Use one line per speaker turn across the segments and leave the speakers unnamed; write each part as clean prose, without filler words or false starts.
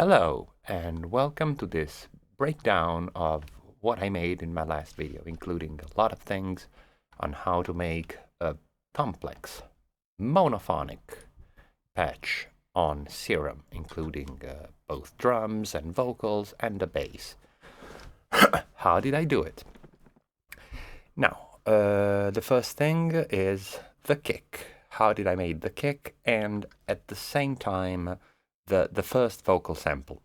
Hello, and welcome to this breakdown of what I made in my last video, including a lot of things on how to make a complex monophonic patch on Serum, including both drums and vocals and the bass. How did I do it? Now, the first thing is the kick. How did I make the kick and at the same time the first vocal sample?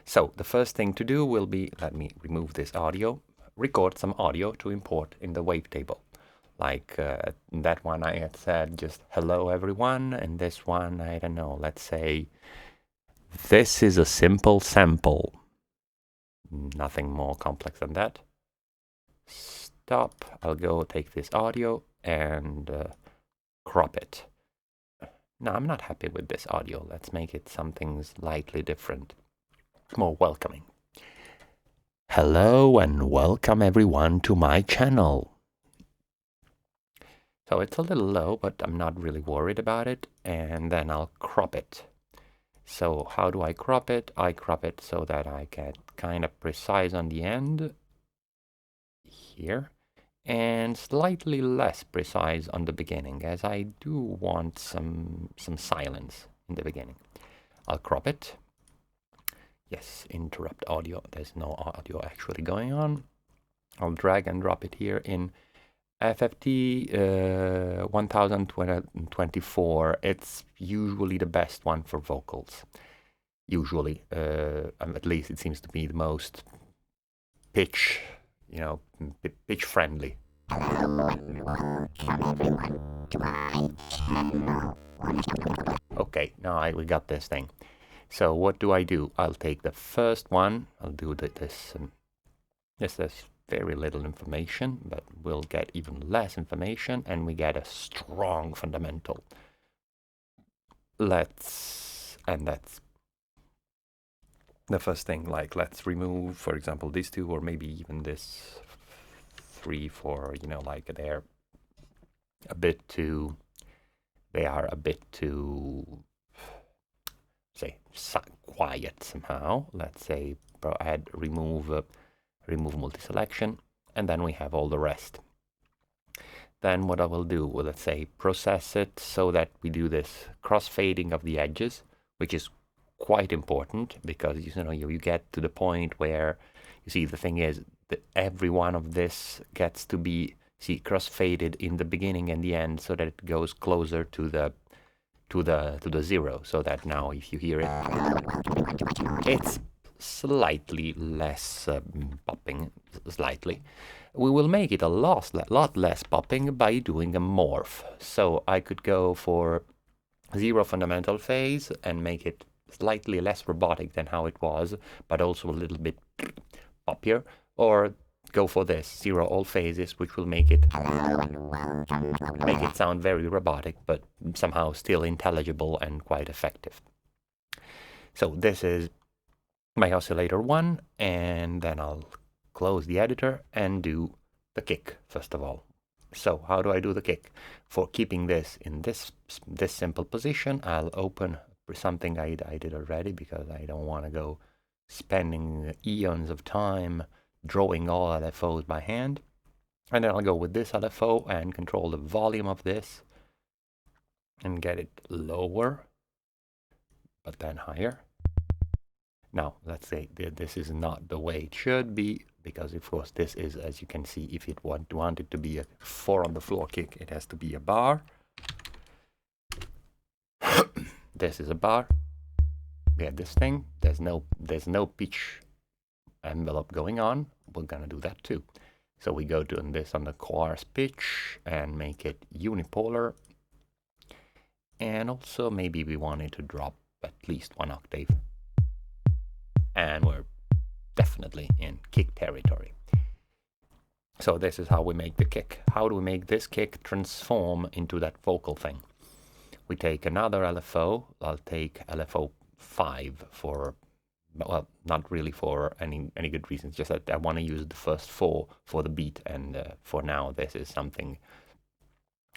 So the first thing to do will be, let me remove this audio, record some audio to import in the wavetable. Like that one I had said just hello everyone, and this one, I don't know, let's say this is a simple sample. Nothing more complex than that. Stop, I'll go take this audio and crop it. No, I'm not happy with this audio. Let's make it something slightly different, more welcoming. Hello and welcome everyone to my channel. So it's a little low, but I'm not really worried about it. And then I'll crop it. So how do I crop it? I crop it so that I get kind of precise on the end here and slightly less precise on the beginning, as I do want some silence in the beginning. I'll crop it. Yes, interrupt audio. There's no audio actually going on. I'll drag and drop it here in FFT 1024. It's usually the best one for vocals. Usually, at least it seems to be the most pitch, pitch friendly. Okay, now we got this thing. So what do? I'll take the first one. I'll do this. This is very little information, but we'll get even less information, and we get a strong fundamental. That's the first thing. Like, let's remove, for example, these two, or maybe even this 3, 4. Like they are a bit too, say, quiet somehow. Let's say add remove multi-selection, and then we have all the rest. Then what I will do, well, let's say process it so that we do this cross-fading of the edges, which is quite important because you get to the point where you see the thing is that every one of this gets to be cross-faded in the beginning and the end, so that it goes closer to the zero, so that now if you hear it, it's slightly less popping. Slightly. We will make it a lot less popping by doing a morph. So I could go for 0 fundamental phase and make it slightly less robotic than how it was, but also a little bit poppier, or go for this 0 all phases, which will make it sound very robotic, but somehow still intelligible and quite effective. So this is my oscillator 1, and then I'll close the editor and do the kick first of all. So how do I do the kick? For keeping this in this simple position, I'll open something I did already, because I don't want to go spending eons of time drawing all LFOs by hand. And then I'll go with this LFO and control the volume of this and get it lower, but then higher. Now, let's say this is not the way it should be, because of course this is, as you can see, if it want it to be a 4 on the floor kick, it has to be a bar. This is a bar. We have this thing. There's no pitch envelope going on. We're gonna do that too. So we go to this on the coarse pitch and make it unipolar. And also maybe we want it to drop at least 1 octave. And we're definitely in kick territory. So this is how we make the kick. How do we make this kick transform into that vocal thing? We take another LFO. I'll take LFO 5 for, well, not really for any good reasons, just that I want to use the first 4 for the beat, and for now this is something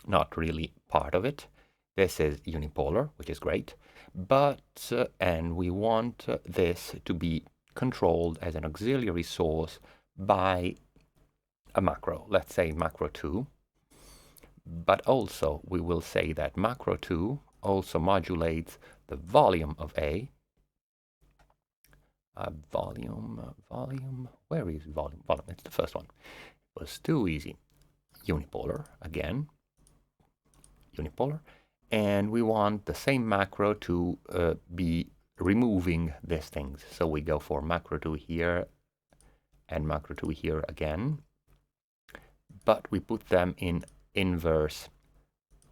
not really part of it. This is unipolar, which is great. and we want this to be controlled as an auxiliary source by a macro, let's say macro 2. But also we will say that macro 2 also modulates the volume of A. Volume, where is volume? Volume, it's the first one. It was too easy. Unipolar, again, unipolar. And we want the same macro to be removing these things. So we go for macro 2 here and macro 2 here again. But we put them in inverse,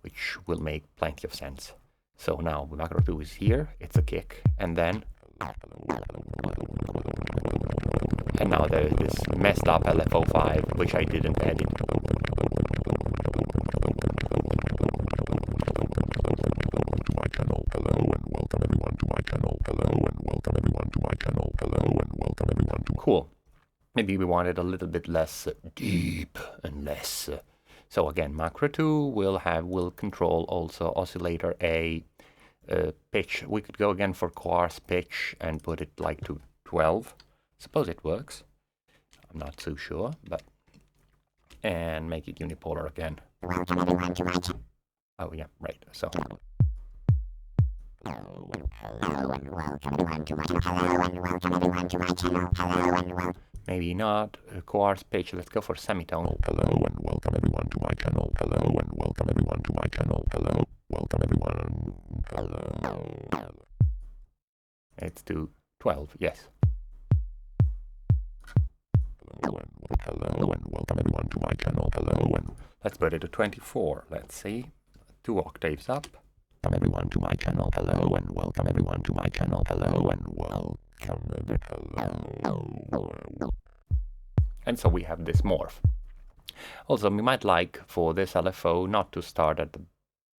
which will make plenty of sense. So now macro 2 is here, it's a kick, and then... And now there is this messed up LFO5, which I didn't edit. Cool. Maybe we want it a little bit less deep and less. So again, macro 2 will control also oscillator A pitch. We could go again for coarse pitch and put it like to 12. Suppose it works. I'm not so sure, but and make it unipolar again. Oh yeah, right. So maybe not a coarse pitch. Let's go for semitone.
Hello and welcome everyone to my channel. Hello and welcome everyone to my channel. Hello, welcome everyone. Hello.
It's to 12. Yes.
Hello and welcome everyone to my channel. Hello and
let's put it to 24. Let's see. 2 octaves up.
Welcome everyone to my channel. Hello and welcome everyone to my channel. Hello and welcome hello.
And so we have this morph. Also, we might like for this LFO not to start at the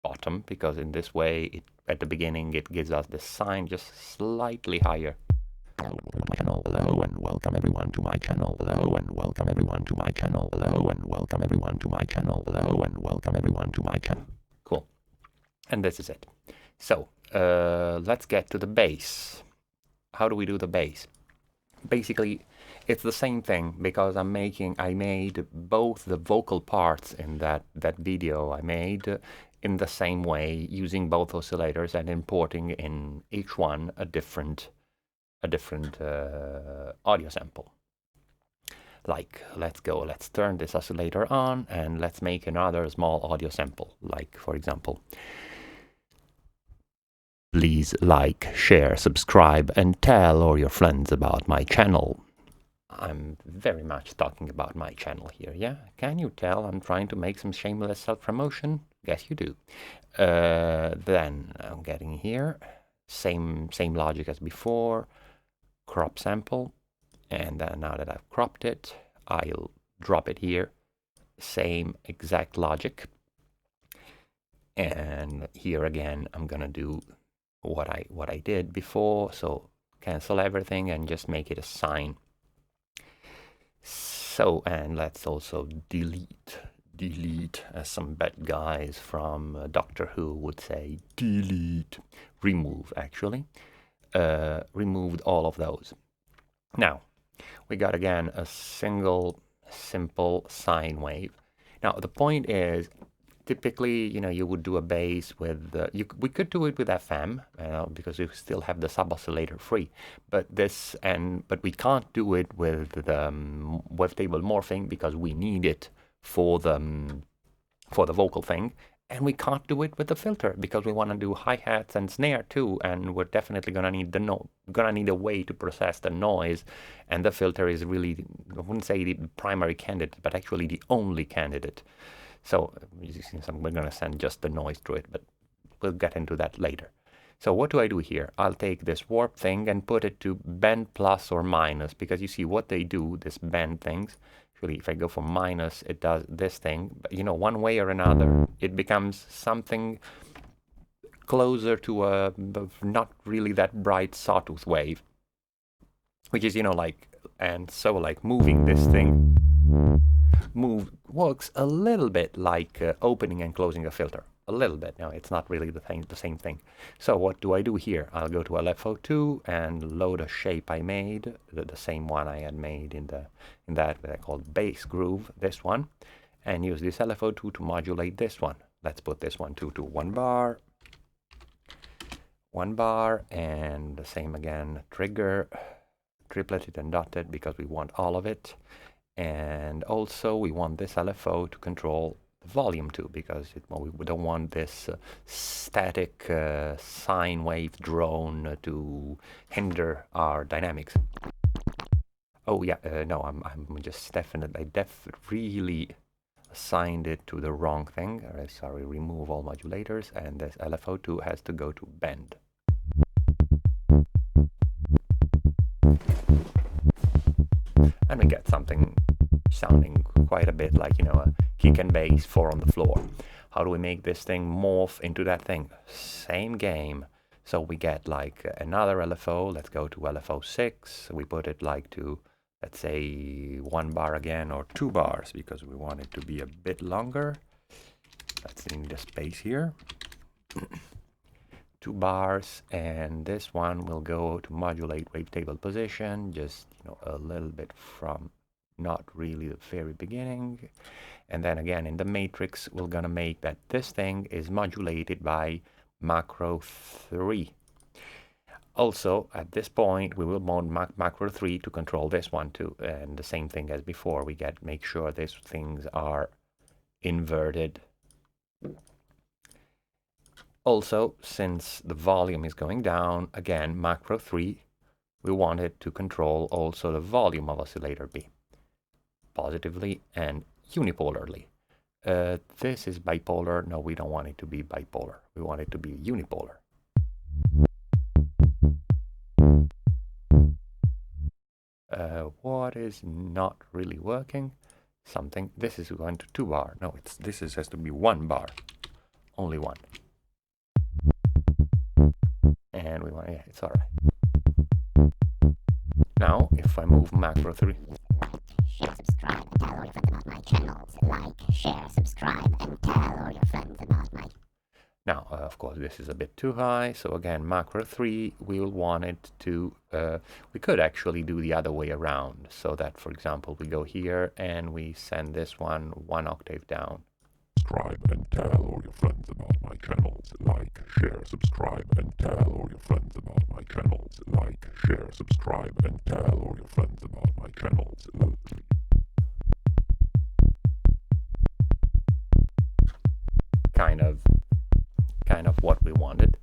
bottom, because in this way, at the beginning, it gives us the sign just slightly higher.
Hello and welcome everyone to my channel. Hello and welcome everyone to my channel. Hello and welcome everyone to my channel. Hello and welcome everyone to my channel.
Cool. And this is it. So let's get to the bass. How do we do the bass? Basically, it's the same thing, because I made both the vocal parts in that video I made in the same way, using both oscillators and importing in each one a different audio sample. Like, let's turn this oscillator on and let's make another small audio sample. Like, for example, please like, share, subscribe, and tell all your friends about my channel. I'm very much talking about my channel here, yeah? Can you tell I'm trying to make some shameless self-promotion? Guess you do. Then I'm getting here, same logic as before, crop sample, and then now that I've cropped it, I'll drop it here, same exact logic. And here again, I'm gonna do what I did before, so cancel everything and just make it a sine. So, and let's also delete, as some bad guys from Doctor Who would say, delete, remove actually, removed all of those. Now, we got again a single simple sine wave. Now, the point is, typically, you would do a bass with, we could do it with FM, because we still have the sub-oscillator free, but we can't do it with the wavetable morphing, because we need it for the vocal thing, and we can't do it with the filter, because we want to do hi-hats and snare too, and we're definitely gonna need a way to process the noise, and the filter is really, I wouldn't say the primary candidate, but actually the only candidate. So we're going to send just the noise through it, but we'll get into that later. So what do I do here? I'll take this warp thing and put it to bend plus or minus, because you see what they do, this bend things. Actually, if I go for minus, it does this thing. But one way or another, it becomes something closer to a not really that bright sawtooth wave, which is, and so like moving this thing works a little bit like opening and closing a filter, a little bit. Now, it's not really the same thing. So what do I do here? I'll go to LFO2 and load a shape I made, the same one I had made in that I called base groove, this one, and use this LFO2 to modulate this one. Let's put this one to 1 bar, 1 bar, and the same again, trigger, tripleted and dotted because we want all of it. And also we want this LFO to control the volume too, because we don't want this static sine wave drone to hinder our dynamics. Oh yeah, no, I'm just really assigned it to the wrong thing. Sorry, remove all modulators, and this LFO2 has to go to bend. And we get something sounding quite a bit like, you know, a kick and bass 4 on the floor. How do we make this thing morph into that thing? Same game. So we get like another LFO. Let's go to LFO 6. We put it like to, let's say, 1 bar again, or 2 bars, because we want it to be a bit longer. Let's in the space here. 2 bars, and this one will go to modulate wavetable position, just, you know, a little bit from not really the very beginning. And then again in the matrix we're gonna make that this thing is modulated by macro 3. Also at this point we will mount macro 3 to control this one too, and the same thing as before, we make sure these things are inverted. Also, since the volume is going down, again macro 3, we want it to control also the volume of oscillator B, positively and unipolarly. This is bipolar. No, we don't want it to be bipolar. We want it to be unipolar. What is not really working? Something. This is going to 2 bar. No, this has to be 1 bar. Only 1. And we want, yeah, it's all right. Now, if I move macro 3.
Share, subscribe, and tell all your friends about my channels. Like, share, subscribe, and tell all your friends about my...
Now, of course, this is a bit too high. So again, macro 3, we will want it to... we could actually do the other way around. So that, for example, we go here and we send this one 1 octave down.
Subscribe and tell all your friends about my channels. Like, share, subscribe, and tell all your friends about my channels. Like, share, subscribe, and tell all your friends about my channels.
Kind of what we wanted.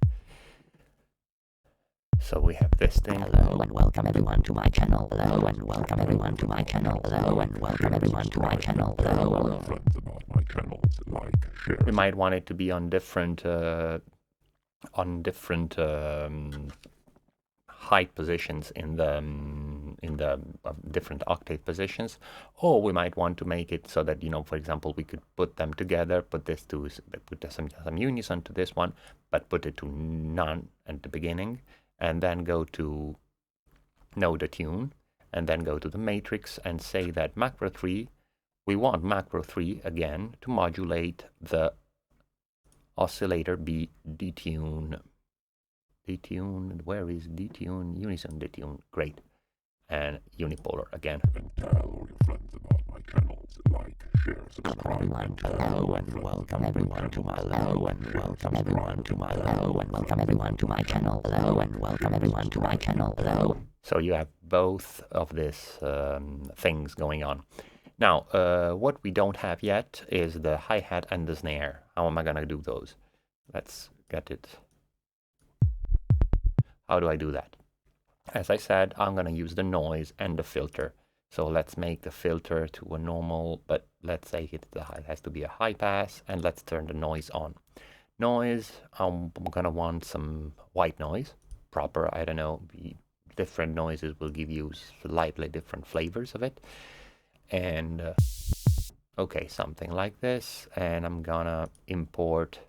So we have this thing.
Hello and welcome everyone to my channel. Hello and welcome everyone to my channel. Hello and welcome everyone to my channel. Hello.
Friends about my channels. Like, share.
We might want it to be on different height positions in the different octave positions, or we might want to make it so that, you know, for example, we could put them together, put some unison to this one, but put it to none at the beginning, and then go to know the tune, and then go to the matrix and say that macro 3, we want macro 3 again to modulate the oscillator B detune. Detune, where is detune? Unison detune, great. And unipolar again.
And tell all your friends about my channels. Like, share, subscribe, and
Hello and welcome everyone to my hello and welcome everyone to my hello and welcome everyone to my channel. Hello and welcome everyone to my channel. Hello.
So you have both of these things going on. Now, what we don't have yet is the hi-hat and the snare. How am I gonna do those? Let's get it. How do I do that? As I said, I'm gonna use the noise and the filter. So let's make the filter to a normal, but let's say it has to be a high pass, and let's turn the noise on. Noise, I'm gonna want some white noise, proper, I don't know, different noises will give you slightly different flavors of it. And okay, something like this, and I'm gonna import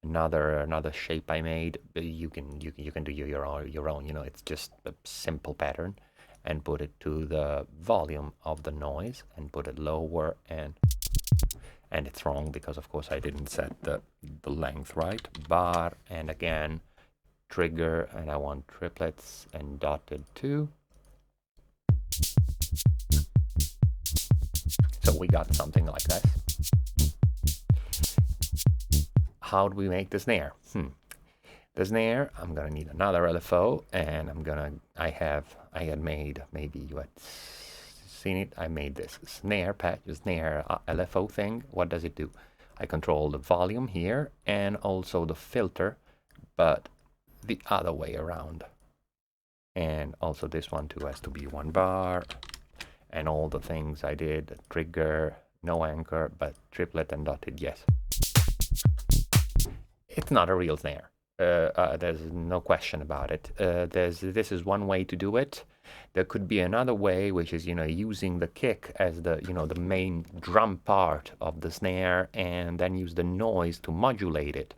another shape I made. You can do your own, you know, it's just a simple pattern, and put it to the volume of the noise and put it lower, and and it's wrong because of course I didn't set the length right. Bar, and again trigger, and I want triplets and dotted too. So we got something like this. How do we make the snare? The snare, I'm gonna need another LFO, and I had made, maybe you had seen it, I made this snare patch, snare LFO thing. What does it do? I control the volume here and also the filter, but the other way around. And also this one too has to be 1 bar, and all the things I did, trigger, no anchor, but triplet and dotted, yes. It's not a real snare. There's no question about it. This is one way to do it. There could be another way, which is, using the kick as the, the main drum part of the snare, and then use the noise to modulate it.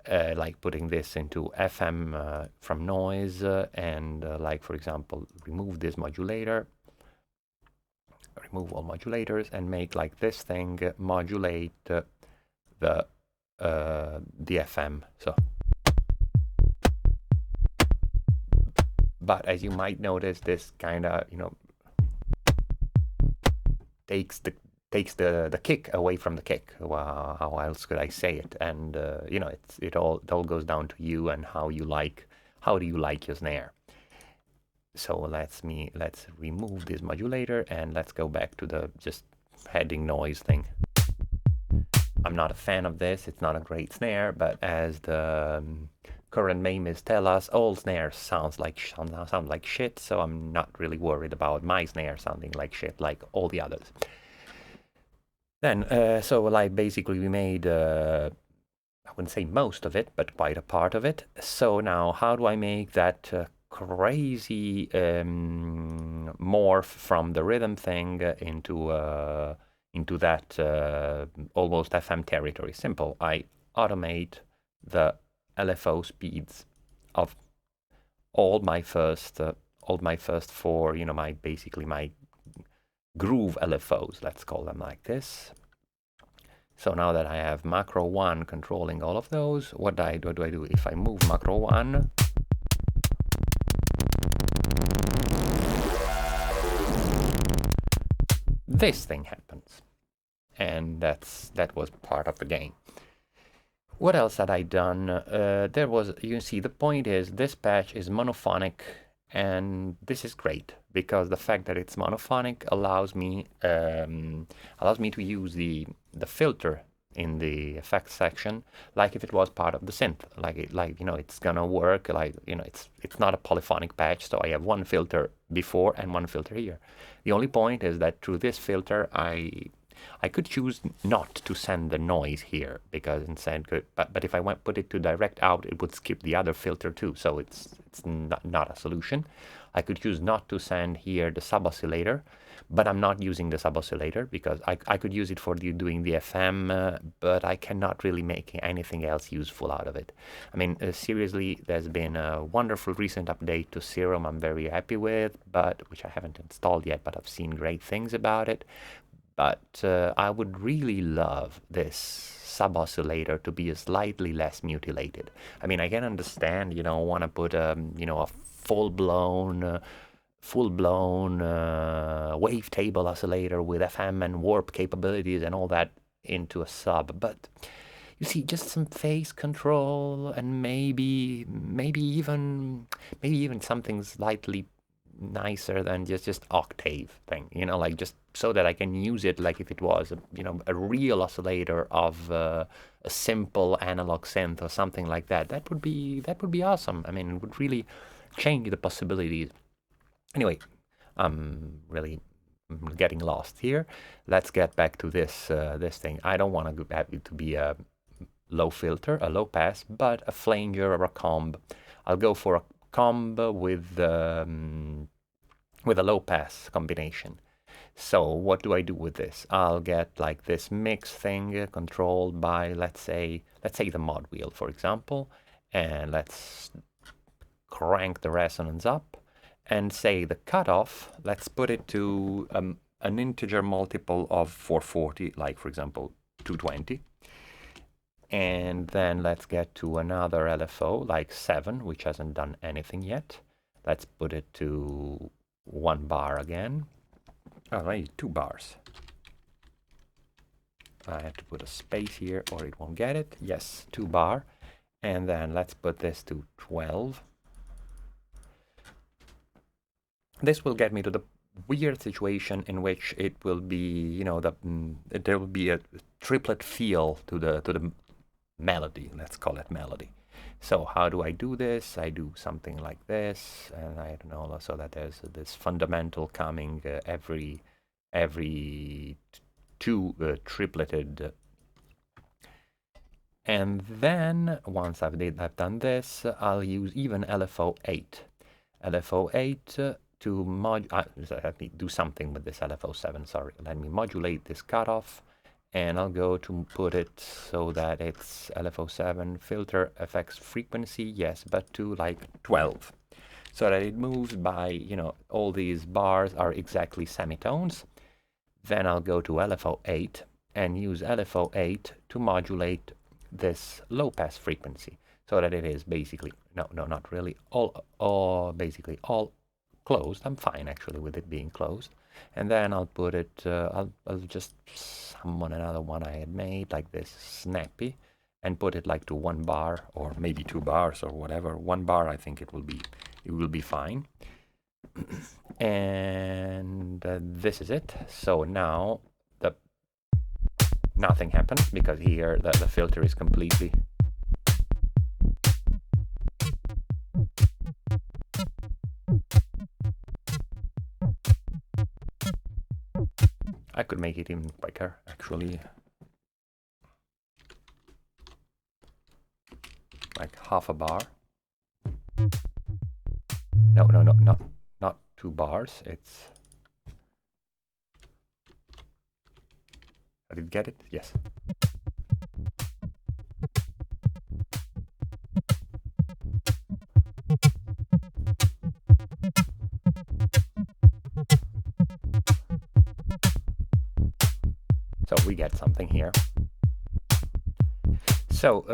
Like putting this into FM from noise, and like, for example, remove this modulator, remove all modulators, and make like this thing modulate the FM. So, but as you might notice, this kind of takes the kick away from the kick. Wow, how else could I say it? And it all goes down to you and how do you like your snare. So let's remove this modulator and let's go back to the just heading noise thing. I'm not a fan of this. It's not a great snare, but as the current memes tell us, all snares sound like shit, so I'm not really worried about my snare sounding like shit like all the others. Then, so like basically we made, I wouldn't say most of it, but quite a part of it. So now how do I make that crazy morph from the rhythm thing into that almost FM territory? Simple. I automate the LFO speeds of all my first 4, basically my groove LFOs, let's call them like this. So now that I have macro 1 controlling all of those, what do I do? If I move macro 1, this thing happens. And that was part of the game. What else had I done? You see, the point is this patch is monophonic, and this is great because the fact that it's monophonic allows me to use the filter in the effects section like if it was part of the synth, it's gonna work it's not a polyphonic patch, so I have one filter before and one filter here. The only point is that through this filter I could choose not to send the noise here because instead, but if I put it to direct out, it would skip the other filter too. So it's not a solution. I could choose not to send here the sub-oscillator, but I'm not using the sub-oscillator because I could use it for doing the FM, but I cannot really make anything else useful out of it. I mean, seriously, there's been a wonderful recent update to Serum I'm very happy with, which I haven't installed yet, but I've seen great things about it. But I would really love this sub-oscillator to be slightly less mutilated. I mean, I can understand, want to put a full-blown wavetable oscillator with FM and warp capabilities and all that into a sub. But you see, just some phase control and maybe even something slightly nicer than just octave thing, like just so that I can use it like if it was a real oscillator of a simple analog synth or something like that. That would be awesome. I mean, it would really change the possibilities. Anyway, I'm really getting lost here. Let's get back to this thing. I don't want to have it to be a low filter, a low pass, but a flanger or a comb. I'll go for a comb with a low pass combination. So what do I do with this? I'll get like this mix thing controlled by, let's say the mod wheel, for example, and let's crank the resonance up and say the cutoff, let's put it to an integer multiple of 440, like for example 220. And then let's get to another LFO, like 7, which hasn't done anything yet. Let's put it to 1 bar again. Oh, right, 2 bars. I have to put a space here or it won't get it. Yes, 2 bar. And then let's put this to 12. This will get me to the weird situation in which it will be, you know, there will be a triplet feel to the melody. Let's call it melody. So how do I do this? I do something like this, and I don't know, so that there's this fundamental coming every two tripleted. And then once I've done this, I'll use even LFO 8. LFO 8 let me do something with this LFO 7, sorry. Let me modulate this cutoff, and I'll go to put it so that it's LFO 7 filter effects frequency, yes, but to like 12. So that it moves by, you know, all these bars are exactly semitones. Then I'll go to LFO 8 and use LFO 8 to modulate this low pass frequency so that it is basically, no, not really, basically all closed. I'm fine actually with it being closed. And then I'll put it, I'll just summon another one I had made like this, snappy, and put it like to 1 bar or maybe 2 bars or whatever. 1 bar, I think it will be fine. And this is it. So now nothing happens because here the filter is completely I could make it even quicker actually, like half a bar. No, not 2 bars. It's, I did get it? Yes. So we get something here. So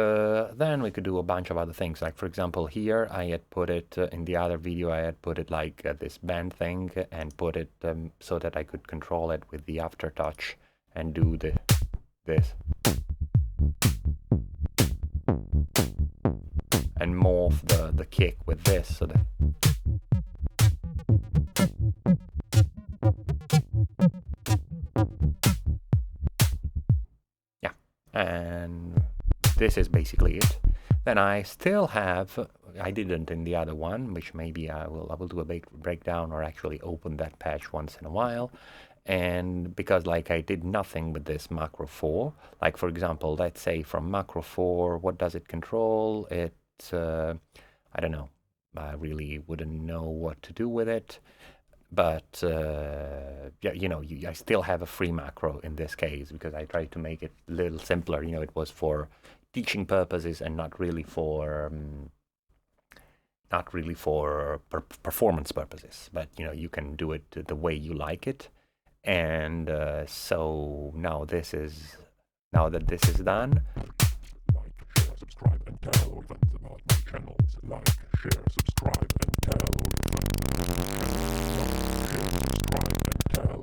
then we could do a bunch of other things. Like for example, here I had put it in the other video. I had put it like this band thing and put it so that I could control it with the aftertouch and do this and morph the kick with this. So that yeah, and this is basically it. Then I still have, I didn't in the other one, which maybe I will do a breakdown or actually open that patch once in a while. And because like I did nothing with this macro 4, like for example, let's say from macro 4, what does it control? It, I don't know, I really wouldn't know what to do with it. But yeah, you know, I still have a free macro in this case because I tried to make it a little simpler. You know, it was for teaching purposes and not really for performance purposes. But you know, you can do it the way you like it. And so now that this is done.
Like, share, subscribe, and tell all your friends about my channels. Like, share, subscribe, and tell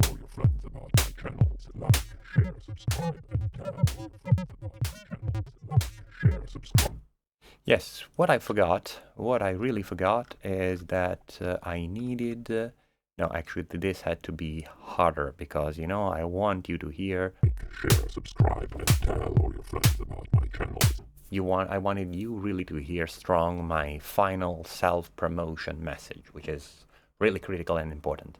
all your friends about my channels. Like, share, subscribe, and tell all your friends about my channels. Like, share, subscribe.
Yes, what I really forgot is that I needed, no, actually this had to be harder because, you know, I want you to hear.
Like, share, subscribe, and tell all your friends about my channels.
I wanted you really to hear strong my final self-promotion message, which is really critical and important.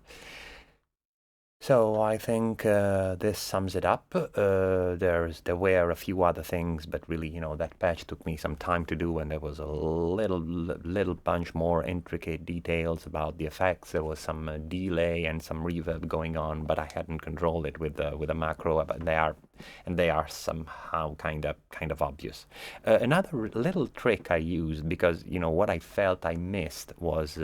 So I think this sums it up. There were a few other things, but really, you know, that patch took me some time to do, and there was a little bunch more intricate details about the effects. There was some delay and some reverb going on, but I hadn't controlled it with a macro. But they are and they are somehow kind of obvious. Another little trick I used, because what I felt I missed was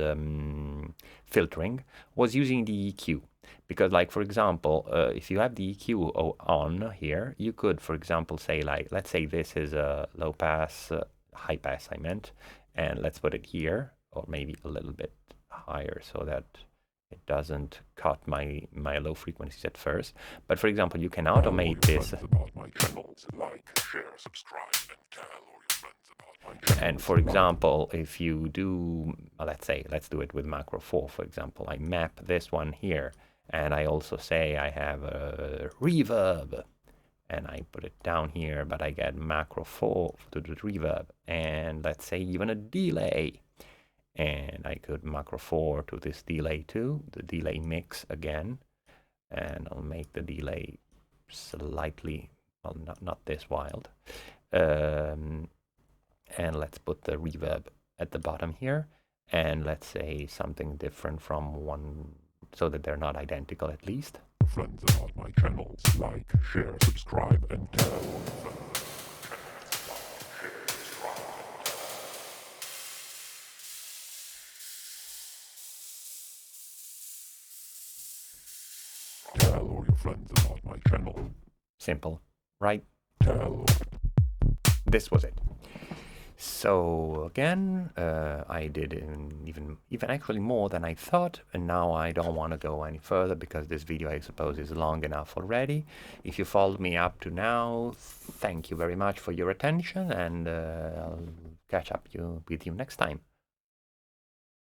filtering, was using the EQ. Because, like, for example, if you have the EQ on here, you could, for example, say, like, let's say this is a low pass, high pass I meant, and let's put it here, or maybe a little bit higher so that it doesn't cut my low frequencies at first. But for example, you can automate this.
About my channels, like, share, subscribe, and tell all your friends about my channels.
And for example, if you do, let's do it with macro 4, for example. I map this one here, and I also say I have a reverb, and I put it down here, but I get macro 4 to the reverb, and let's say even a delay. And I could macro 4 to this delay too, the delay mix again, and I'll make the delay slightly, well, not this wild. And let's put the reverb at the bottom here, and let's say something different from one, so that they're not identical at least.
Friends about my channels, like, share, subscribe, and tell all your friends. Tell all your friends about my channel.
Simple, right?
Tell.
This was it. So again, I did even actually more than I thought, and now I don't want to go any further because this video, I suppose, is long enough already. If you followed me up to now, thank you very much for your attention, and I'll catch up with you next time.